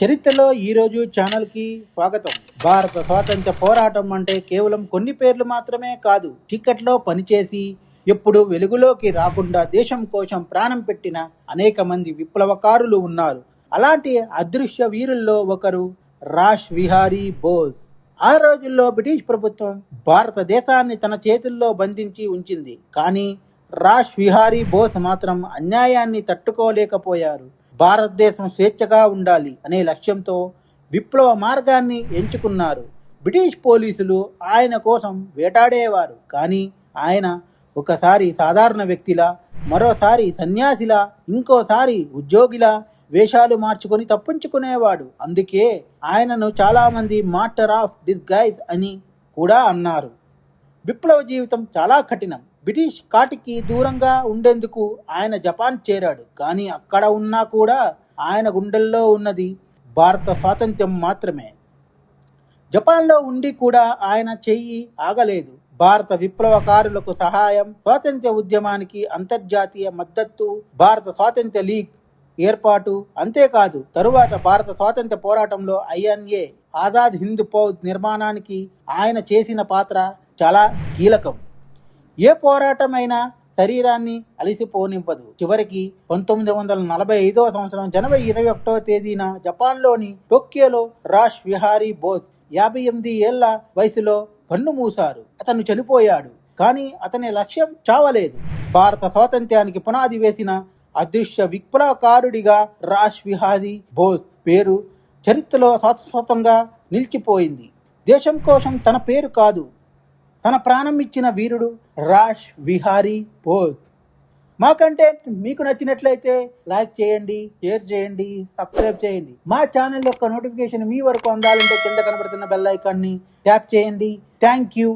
చరిత్రలో ఈరోజు ఛానల్కి స్వాగతం. భారత స్వాతంత్ర్య పోరాటం అంటే కేవలం కొన్ని పేర్లు మాత్రమే కాదు, చీకట్లో పనిచేసి ఎప్పుడు వెలుగులోకి రాకుండా దేశం కోసం ప్రాణం పెట్టిన అనేక మంది విప్లవకారులు ఉన్నారు. అలాంటి అదృశ్య వీరుల్లో ఒకరు రాష్ విహారీ బోస్. ఆ రోజుల్లో బ్రిటిష్ ప్రభుత్వం భారతదేశాన్ని తన చేతుల్లో బంధించి ఉంచింది. కానీ రాష్ విహారీ బోస్ మాత్రం అన్యాయాన్ని తట్టుకోలేకపోయారు. భారతదేశం స్వేచ్ఛగా ఉండాలి అనే లక్ష్యంతో విప్లవ మార్గాన్ని ఎంచుకున్నారు. బ్రిటిష్ పోలీసులు ఆయన కోసం వేటాడేవారు. కానీ ఆయన ఒకసారి సాధారణ వ్యక్తిలా, మరోసారి సన్యాసిలా, ఇంకోసారి ఉద్యోగిలా వేషాలు మార్చుకొని తప్పించుకునేవాడు. అందుకే ఆయనను చాలామంది మాస్టర్ ఆఫ్ డిస్గైజ్ అని కూడా అన్నారు. విప్లవ జీవితం చాలా కఠినం. బ్రిటిష్ కాటికి దూరంగా ఉండేందుకు ఆయన జపాన్ చేరాడు. కానీ అక్కడ ఉన్నా కూడా ఆయన గుండెల్లో ఉన్నది భారత స్వాతంత్ర్యం మాత్రమే. జపాన్లో ఉండి కూడా ఆయన చెయ్యి ఆగలేదు. భారత విప్లవకారులకు సహాయం, స్వాతంత్ర్య ఉద్యమానికి అంతర్జాతీయ మద్దతు, భారత స్వాతంత్ర్య లీగ్ ఏర్పాటు, అంతేకాదు తరువాత భారత స్వాతంత్ర్య పోరాటంలో ఐఎన్ఏ ఆజాద్ హింద్ ఫౌజ్ నిర్మాణానికి ఆయన చేసిన పాత్ర చాలా కీలకం. ఏ పోరాటమైనా శరీరాన్ని అలిసిపోనివ్వదు. చివరికి 1945 సంవత్సరం జనవరి 21వ తేదీన జపాన్లోని టోక్యోలో రాష్ విహారీ బోస్ 58 ఏళ్ల వయసులో కన్ను మూశారు. అతను చనిపోయాడు. కానీ అతని లక్ష్యం చావలేదు. భారత స్వాతంత్ర్యానికి పునాది వేసిన అదృశ్య విప్లవకారుడిగా రాష్ విహారీ బోస్ పేరు చరిత్రలో శాశ్వతంగా నిలిచిపోయింది. దేశం కోసం తన పేరు కాదు, తన ప్రాణం ఇచ్చిన వీరుడు రాష్ విహారీ బోస్. మా కంటెంట్ మీకు నచ్చినట్లయితే లైక్ చేయండి, షేర్ చేయండి, సబ్స్క్రైబ్ చేయండి. మా ఛానల్ యొక్క నోటిఫికేషన్ మీ వరకు అందాలంటే కింద కనబడుతున్న బెల్ ఐకాన్ని ట్యాప్ చేయండి. Thank you.